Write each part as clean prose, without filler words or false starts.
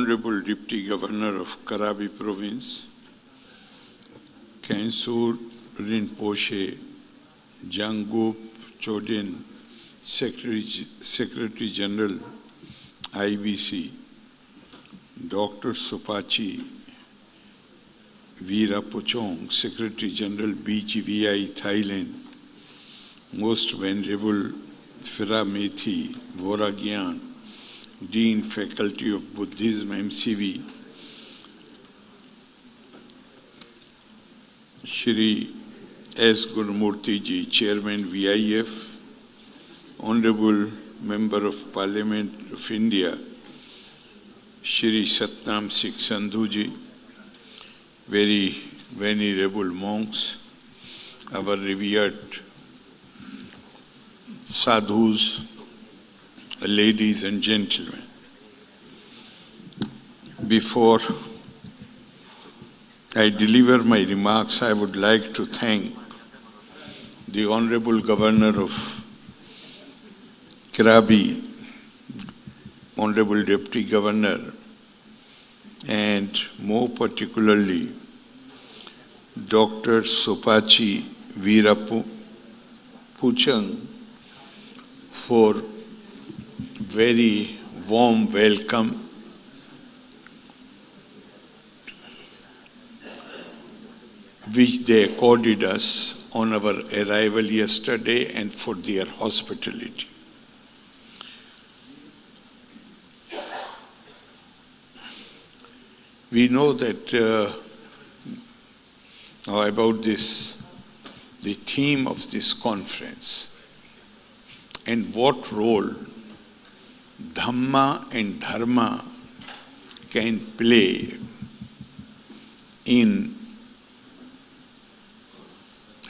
Honorable Deputy Governor of Krabi Province, Khensur Rinpoche, Janggup Chodin, Secretary General, IBC, Dr. Sopachi Virapochong, Secretary General, BGVI, Thailand, Most Venerable Phira Methi Voragyan, Dean Faculty of Buddhism, MCV, Shri S. Gurumurti Ji, Chairman, VIF, Honorable Member of Parliament of India, Shri Satnam Sikh Sandhu Ji, very venerable monks, our revered sadhus, ladies and gentlemen. Before I deliver my remarks, I would like to thank the Honorable Governor of Krabi, Honorable Deputy Governor, and more particularly Dr. Sopachi Virapochong for very warm welcome. Which they accorded us on our arrival yesterday, and for their hospitality. We know that about this, the theme of this conference, and what role Dhamma and Dharma can play in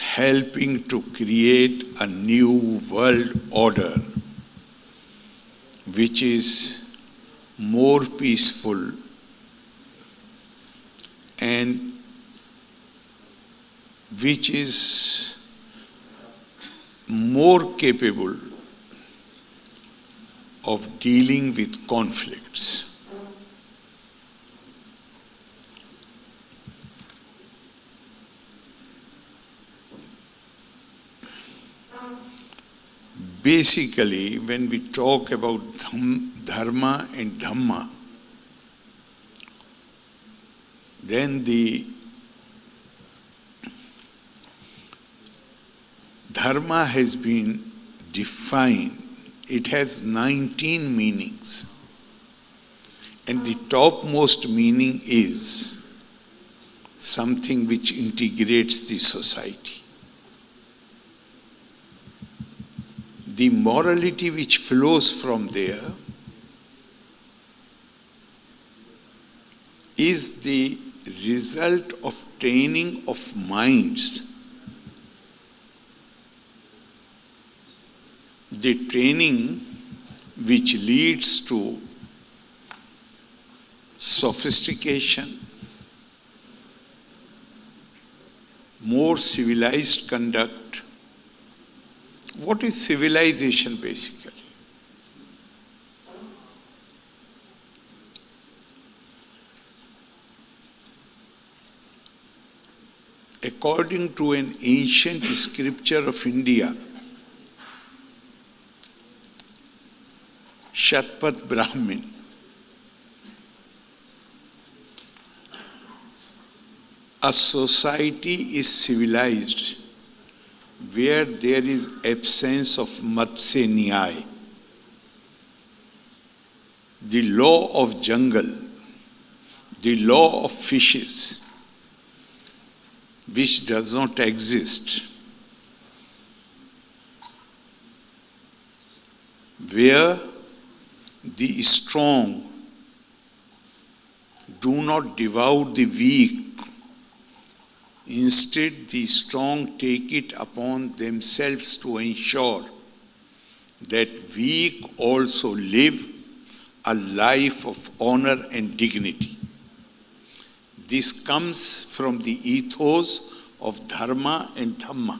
helping to create a new world order which is more peaceful and which is more capable of dealing with conflicts. Basically, when we talk about Dharma and Dhamma, then the Dharma has been defined. It has 19 meanings. And the topmost meaning is something which integrates the society. The morality which flows from there is the result of training of minds. The training which leads to sophistication, more civilized conduct. What is civilization basically? According to an ancient scripture of India, Shatpat Brahmin, a society is civilized where there is absence of Matsya Nyaya, the law of jungle, the law of fishes, which does not exist, where the strong do not devour the weak. Instead, the strong take it upon themselves to ensure that weak also live a life of honor and dignity. This comes from the ethos of Dharma and Dhamma.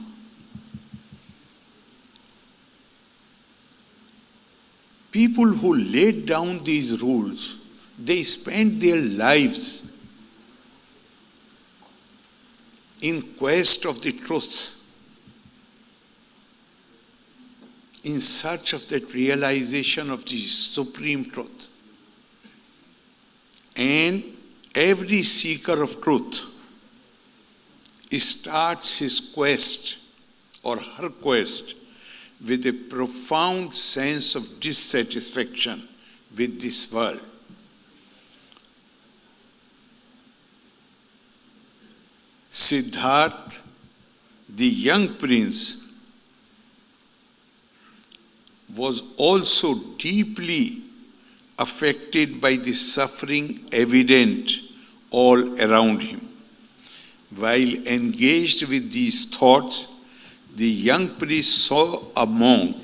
People who laid down these rules They spent their lives in quest of the truth, in search of that realization of the supreme truth. And every seeker of truth starts his quest or her quest with a profound sense of dissatisfaction with this world. Siddhartha, the young prince, was also deeply affected by the suffering evident all around him. While engaged with these thoughts, the young priest saw a monk,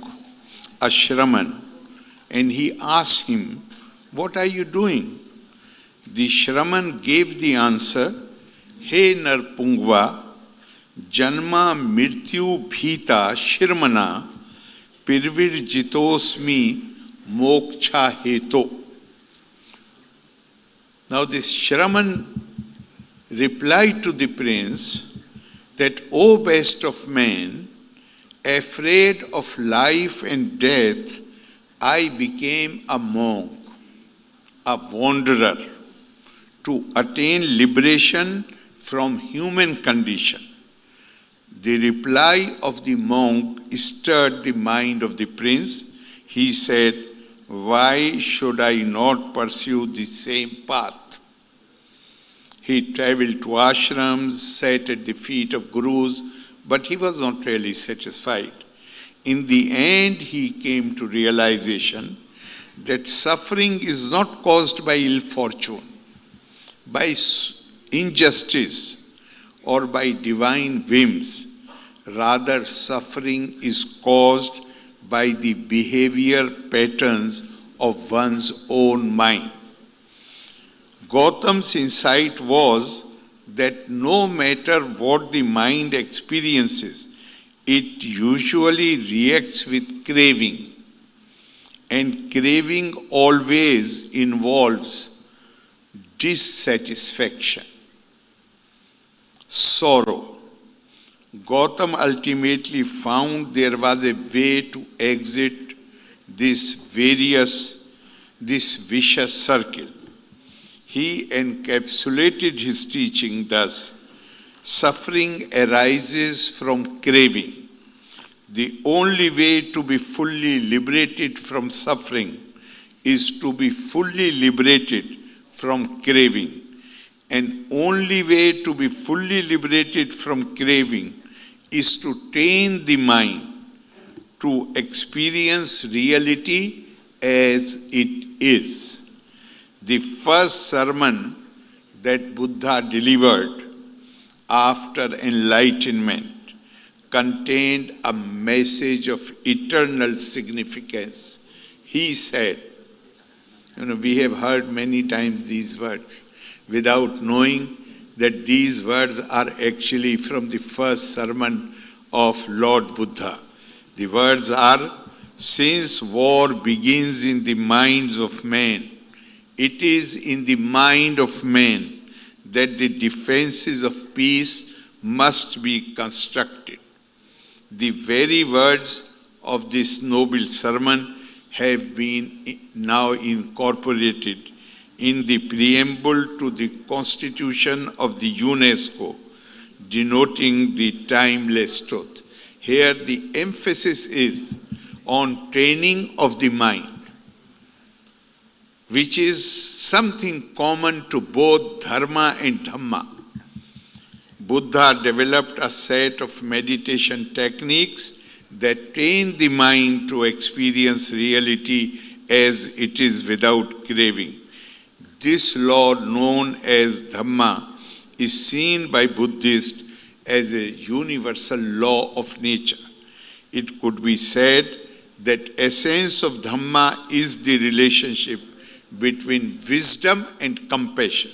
a Shraman, and he asked him, "What are you doing?" The Shraman gave the answer, "He Narpungva, Janma Mrityu Bhita Shirmana Pirvirjitosmi Moksha Heto." Now this Shraman replied to the prince that, "O best of men, afraid of life and death, I became a monk, a wanderer, to attain liberation from human condition." The reply of the monk stirred the mind of the prince. He said, "Why should I not pursue the same path?" He traveled to ashrams, sat at the feet of gurus, but he was not really satisfied. In the end, he came to realization that suffering is not caused by ill fortune, by injustice, or by divine whims. Rather, suffering is caused by the behavior patterns of one's own mind. Gautam's insight was that no matter what the mind experiences, it usually reacts with craving. And craving always involves dissatisfaction, sorrow. Gautam ultimately found there was a way to exit this vicious circle. He encapsulated his teaching thus: suffering arises from craving. The only way to be fully liberated from suffering is to be fully liberated from craving. And only way to be fully liberated from craving is to train the mind to experience reality as it is. The first sermon that Buddha delivered after enlightenment contained a message of eternal significance. He said, we have heard many times these words without knowing that these words are actually from the first sermon of Lord Buddha. The words are, "Since war begins in the minds of men, it is in the mind of man that the defenses of peace must be constructed." The very words of this noble sermon have been now incorporated in the preamble to the Constitution of the UNESCO, denoting the timeless truth. Here the emphasis is on training of the mind, which is something common to both dharma and dhamma. Buddha developed a set of meditation techniques that train the mind to experience reality as it is without craving. This law, known as Dhamma, is seen by Buddhists as a universal law of nature. It could be said that essence of Dhamma is the relationship between wisdom and compassion.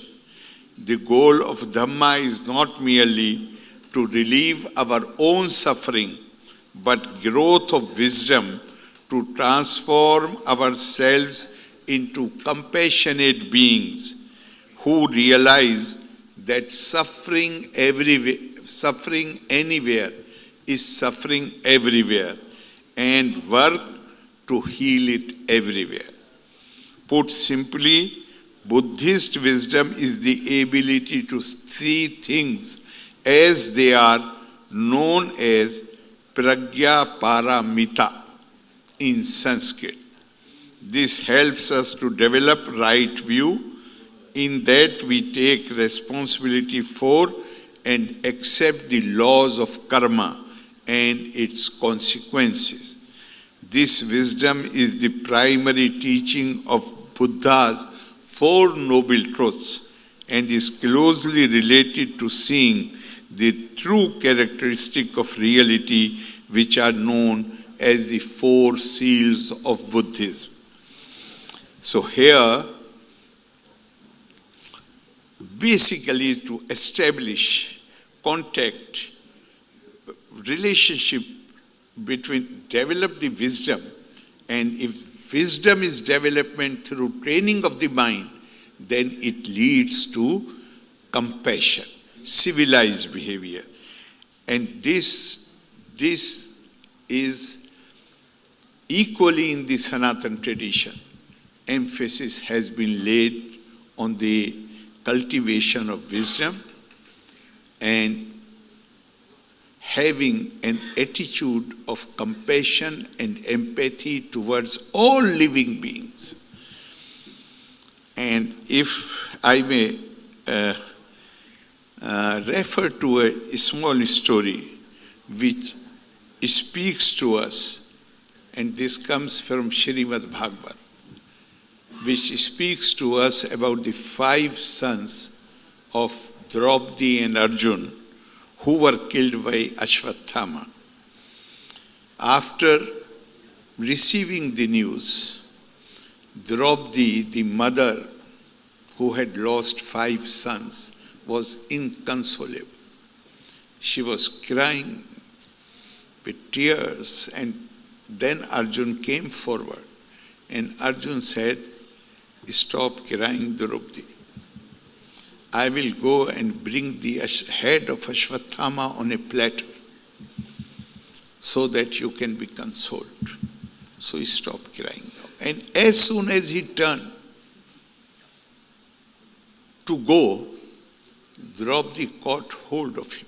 The goal of Dhamma is not merely to relieve our own suffering, but growth of wisdom to transform ourselves into compassionate beings who realize that suffering anywhere is suffering everywhere, and work to heal it everywhere. Put simply, Buddhist wisdom is the ability to see things as they are, known as Pragya Paramita in Sanskrit. This helps us to develop right view, in that we take responsibility for and accept the laws of karma and its consequences. This wisdom is the primary teaching of Buddha's Four Noble Truths and is closely related to seeing the true characteristic of reality, which are known as the Four Seals of Buddhism. So here, basically to establish contact, relationship between, develop the wisdom, and if wisdom is development through training of the mind, then it leads to compassion, civilized behavior. And this is equally in the Sanatana tradition. Emphasis has been laid on the cultivation of wisdom and having an attitude of compassion and empathy towards all living beings. And if I may refer to a small story which speaks to us, and this comes from Srimad Bhagavad, which speaks to us about the 5 sons of Draupadi and Arjun who were killed by Ashwatthama. After receiving the news, Draupadi, the mother who had lost 5 sons, was inconsolable. She was crying with tears, and then Arjun came forward, and Arjun said, "Stop crying, Draupadi. I will go and bring the head of Ashwatthama on a platter so that you can be consoled." So he stopped crying. And as soon as he turned to go, Draupadi caught hold of him.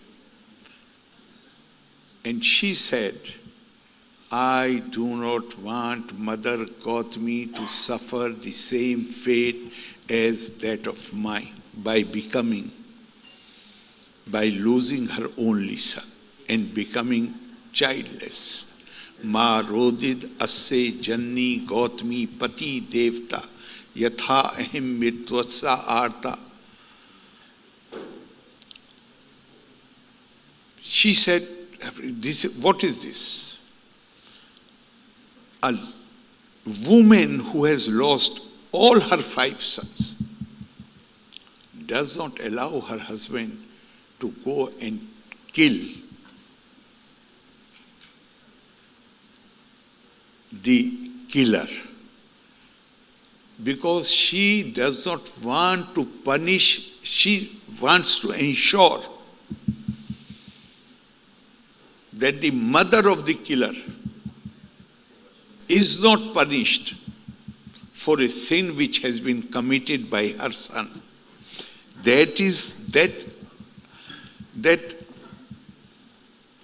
And she said, "I do not want Mother Gautami to suffer the same fate as that of mine by losing her only son and becoming childless. Ma rodid asse janni Gautami pati devta yatha ahim mitvasa arta." She said, what is this? A woman who has lost all her 5 sons does not allow her husband to go and kill the killer, because she does not want to punish, she wants to ensure that the mother of the killer is not punished for a sin which has been committed by her son. That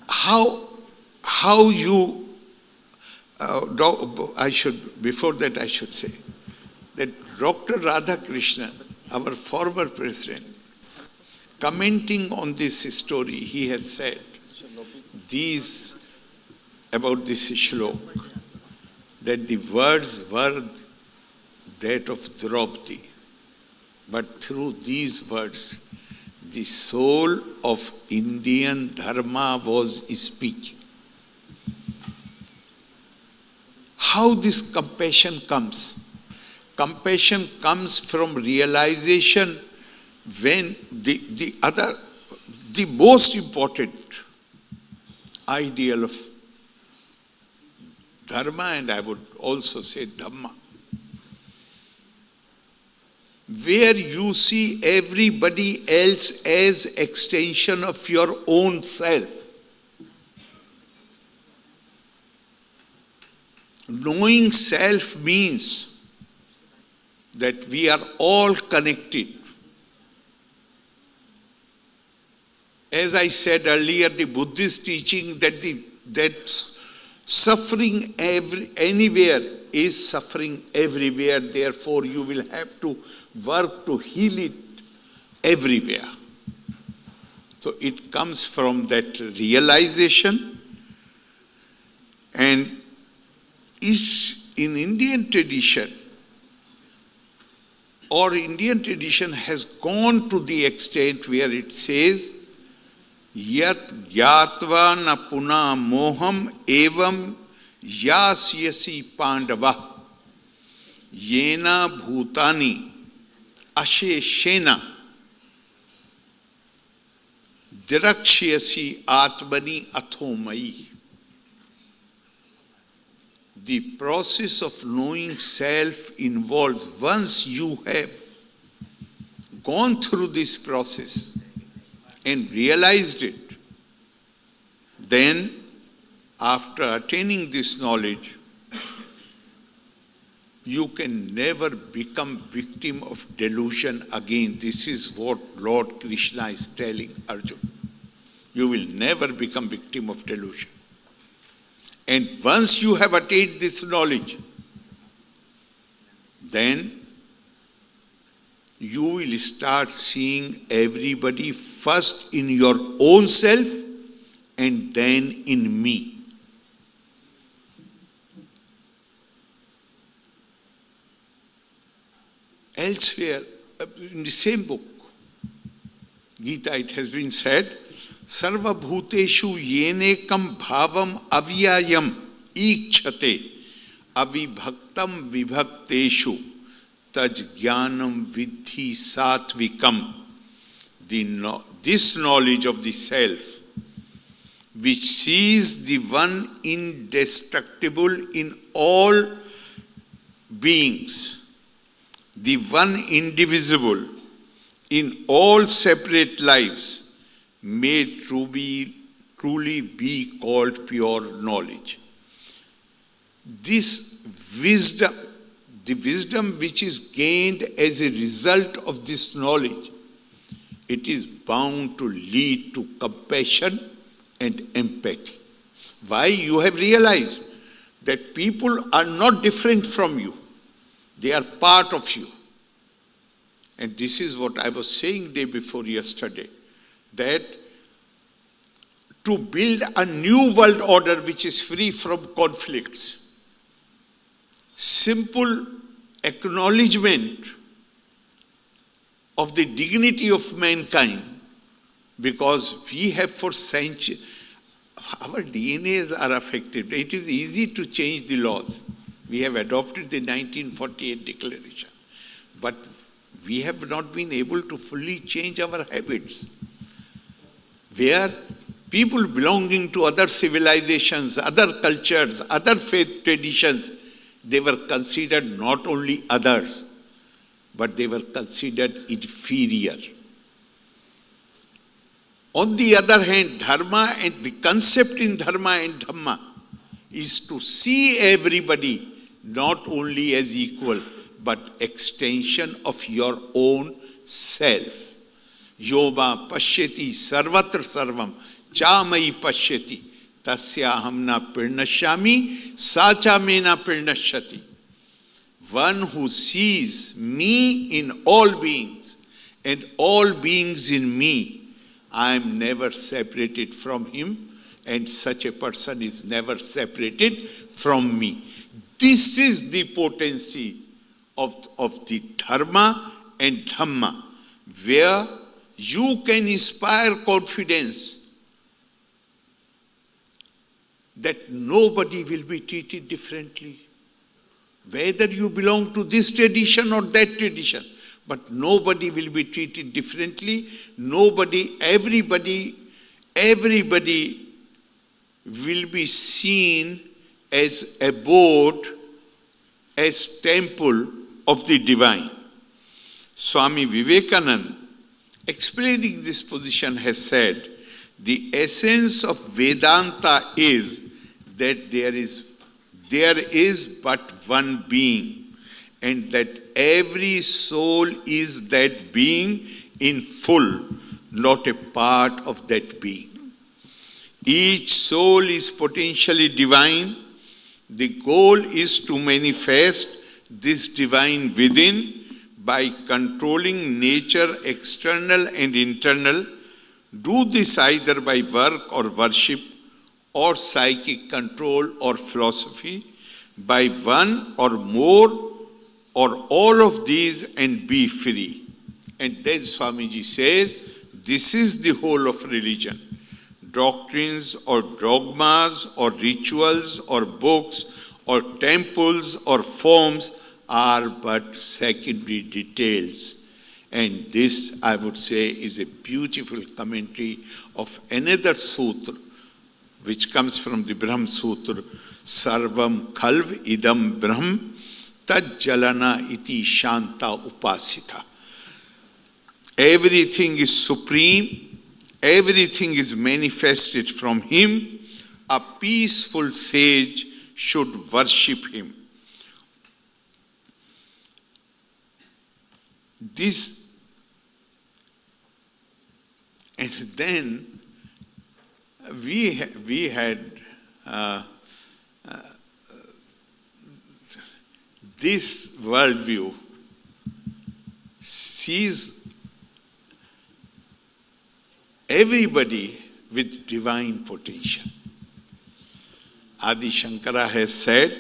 how you before that I should say that Dr. Radhakrishnan, our former president, commenting on this story, he has said about this shlok, that the words were that of Draupadi, but through these words, the soul of Indian Dharma was speaking. How this compassion comes? Compassion comes from realization when the most important ideal of Dharma, and I would also say Dhamma, where you see everybody else as extension of your own self. Knowing self means that we are all connected. As I said earlier, the Buddhist teaching that suffering anywhere is suffering everywhere. Therefore, you will have to work to heal it everywhere. So it comes from that realization, and is in Indian tradition, or Indian tradition has gone to the extent where it says, Yat gyatva na puna moham evam yasyasi pandava yena bhutani asheshena dirakshyasi atmani athomai. The process of knowing self involves, once you have gone through this process and realized it, then after attaining this knowledge, you can never become victim of delusion again. This is what Lord Krishna is telling Arjuna. You will never become victim of delusion. And once you have attained this knowledge, then you will start seeing everybody first in your own self and then in me. Elsewhere, in the same book, Gita, it has been said, Sarva bhuteshu yenekam bhavam avyayam ikchate avibhaktam vibhakteshu taj jnanam vidhi satvikam. This knowledge of the self, which sees the one indestructible in all beings, the one indivisible in all separate lives, may truly be called pure knowledge. This wisdom, the wisdom which is gained as a result of this knowledge, it is bound to lead to compassion and empathy. Why? You have realized that people are not different from you. They are part of you. And this is what I was saying day before yesterday, that to build a new world order which is free from conflicts, simple acknowledgement of the dignity of mankind, because we have for centuries, our DNAs are affected. It is easy to change the laws. We have adopted the 1948 declaration, but we have not been able to fully change our habits. Where people belonging to other civilizations, other cultures, other faith traditions, they were considered not only others, but they were considered inferior. On the other hand, dharma and the concept in dharma and dhamma is to see everybody not only as equal, but extension of your own self. Yoba pashyati sarvatra sarvam chamai pashyati tasyaham na pirnashyami sacha me na pirnashyati. One who sees me in all beings and all beings in me, I am never separated from him, and such a person is never separated from me. This is the potency of the dharma and dhamma, where you can inspire confidence that nobody will be treated differently. Whether you belong to this tradition or that tradition, but nobody will be treated differently. Everybody will be seen as abode, as temple of the divine. Swami Vivekananda, explaining this position, has said, the essence of Vedanta is that there is but one being, and that every soul is that being in full, not a part of that being. Each soul is potentially divine. The goal is to manifest this divine within by controlling nature, external and internal. Do this either by work or worship, or psychic control or philosophy, by one or more or all of these, and be free. And then Swamiji says, this is the whole of religion. Doctrines or dogmas or rituals or books or temples or forms are but secondary details. And this, I would say, is a beautiful commentary of another sutra, which comes from the Brahma Sutra, Sarvam Khalv Idam Brahm Tajjalana iti Shanta Upasita. Everything is supreme, everything is manifested from him. A peaceful sage should worship him. This, and then we had this worldview sees everybody with divine potential. Adi Shankara has said,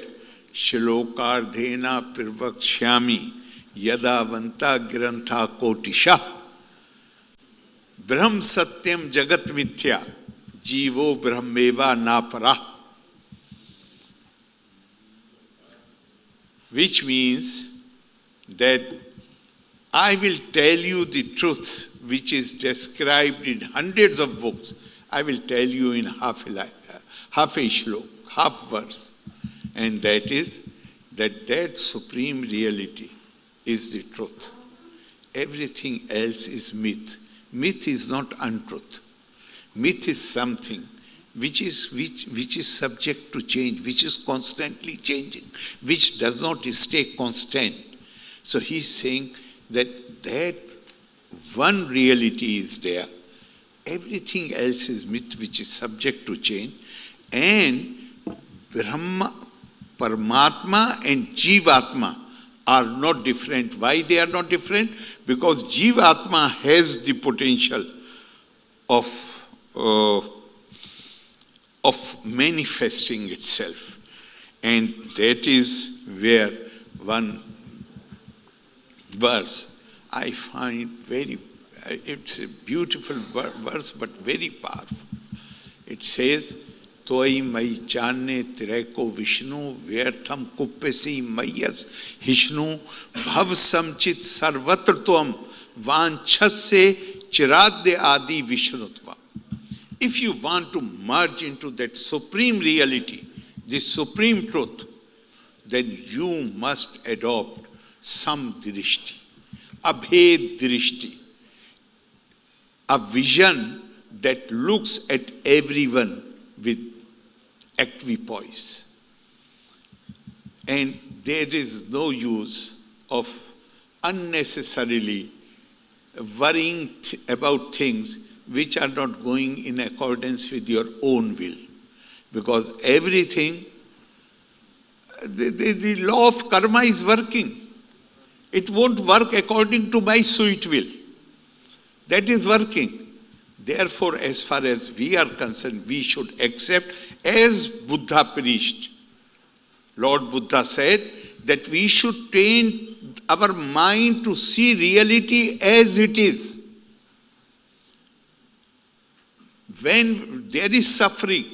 Shilokardhena Pirvakshami Yadavanta Grantha Kotisha Brahm Satyam Jagat Mithya Jivo Brahmeva Napara. Which means that I will tell you the truth which is described in hundreds of books. I will tell you in half a shlok, half verse. And that is that supreme reality is the truth. Everything else is myth. Myth is not untruth. Myth is something which is subject to change, which is constantly changing, which does not stay constant. So he's saying that one reality is there. Everything else is myth, which is subject to change. And Brahma, Paramatma and Jivatma are not different. Why they are not different? Because Jivatma has the potential of manifesting itself. And that is where one verse I find it's a beautiful verse but very powerful. It says, Toi mai channe tireko Vishnu vyartham kuppesi mayas Hishnu bhav samchit sarvatrtvam vanchasya chiradya adi Vishnutvam. If you want to merge into that supreme reality, this supreme truth, then you must adopt some drishti, abhed drishti, a vision that looks at everyone with equipoise. And there is no use of unnecessarily worrying about things which are not going in accordance with your own will. Because everything, the law of karma is working. It won't work according to my sweet will. That is working. Therefore, as far as we are concerned, we should accept, as Buddha preached. Lord Buddha said that we should train our mind to see reality as it is. When there is suffering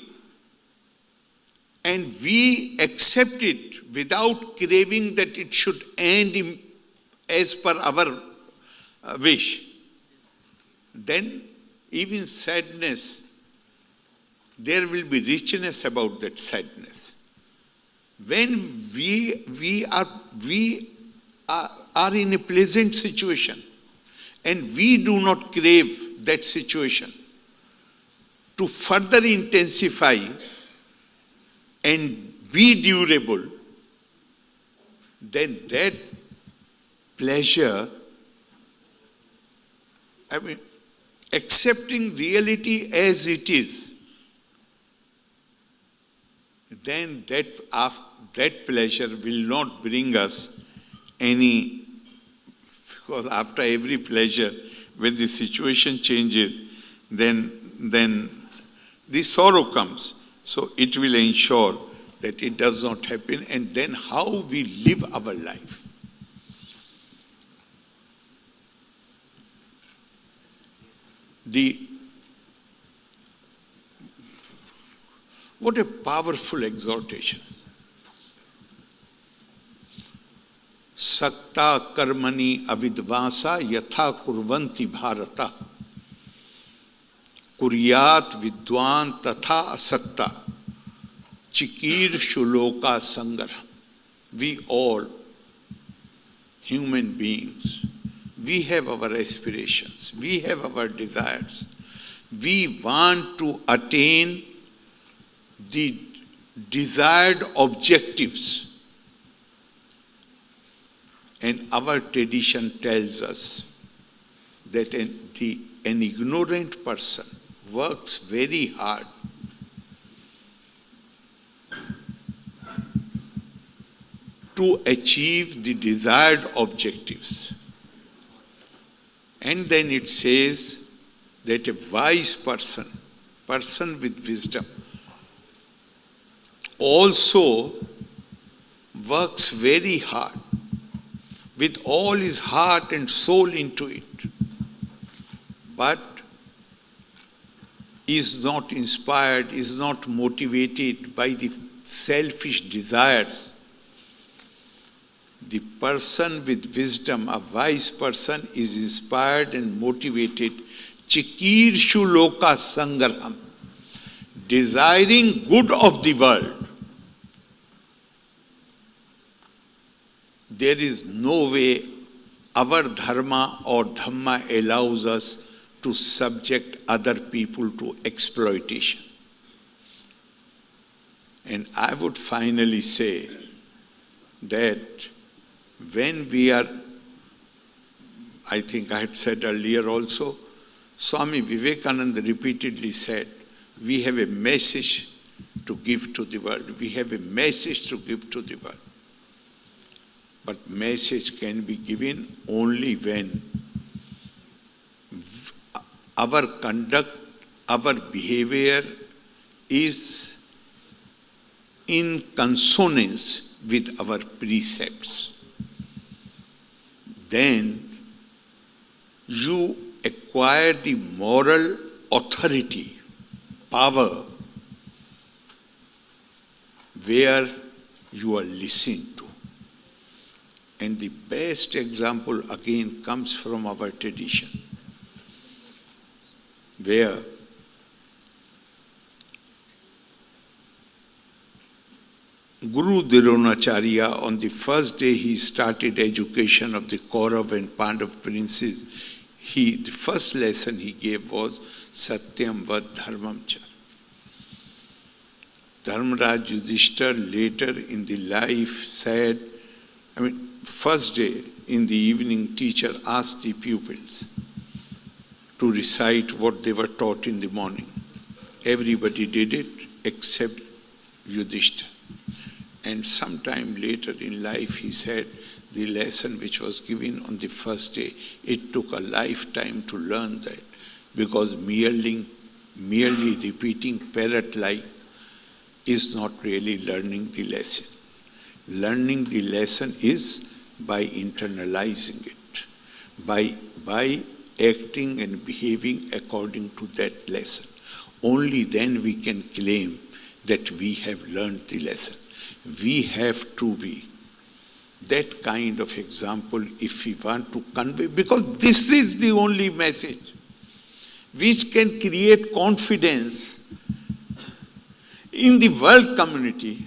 and we accept it without craving that it should end as per our wish, then even sadness, there will be richness about that sadness. When we are are in a pleasant situation, and we do not crave that situation to further intensify and be durable, then that pleasure, accepting reality as it is, then that pleasure will not bring us any, because after every pleasure, when the situation changes, then the sorrow comes. So it will ensure that it does not happen, and then how we live our life. What a powerful exhortation. Sakta karmani avidvasa yatha kurvanti bharata kuryat vidwan tatha asakta chikir shuloka sangara. We all, human beings, we have our aspirations, we have our desires. We want to attain the desired objectives. And our tradition tells us that an ignorant person works very hard to achieve the desired objectives. And then it says that a wise person with wisdom, also works very hard with all his heart and soul into it, but is not inspired, is not motivated by the selfish desires. The person with wisdom, a wise person, is inspired and motivated, chikirshu loka sangarham, desiring good of the world. There is no way our dharma or dhamma allows us to subject other people to exploitation. And I would finally say that when we are, I think I had said earlier also, Swami Vivekananda repeatedly said, we have a message to give to the world. We have a message to give to the world. But message can be given only when our conduct, our behavior is in consonance with our precepts. Then you acquire the moral authority, power, where you are listened to. And the best example again comes from our tradition, where Guru Dronacharya, on the first day he started education of the Kaurav and Pandav princes, the first lesson he gave was Satyam Vad Dharmam Cha. Dharmaraj Yudhishthira later in the life said, first day in the evening, teacher asked the pupils to recite what they were taught in the morning. Everybody did it except Yudhishthira. And sometime later in life he said the lesson which was given on the first day, it took a lifetime to learn that, because merely repeating parrot-like is not really learning the lesson. Learning the lesson is by internalizing it, by acting and behaving according to that lesson. Only then we can claim that we have learned the lesson. We have to be that kind of example if we want to convey, because this is the only message which can create confidence in the world community,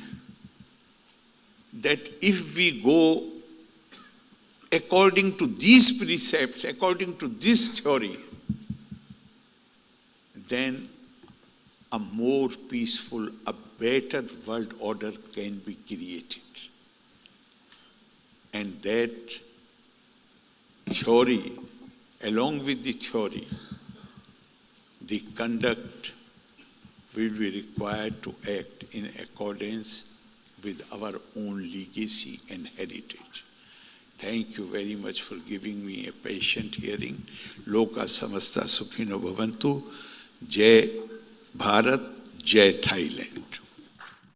that if we go according to these precepts, according to this theory, then a more peaceful, a better world order can be created. And that theory, along with the theory, the conduct will be required to act in accordance with our own legacy and heritage. Thank you very much for giving me a patient hearing. Loka samasta sukhino bhavantu. Jai Bharat, Jai Thailand.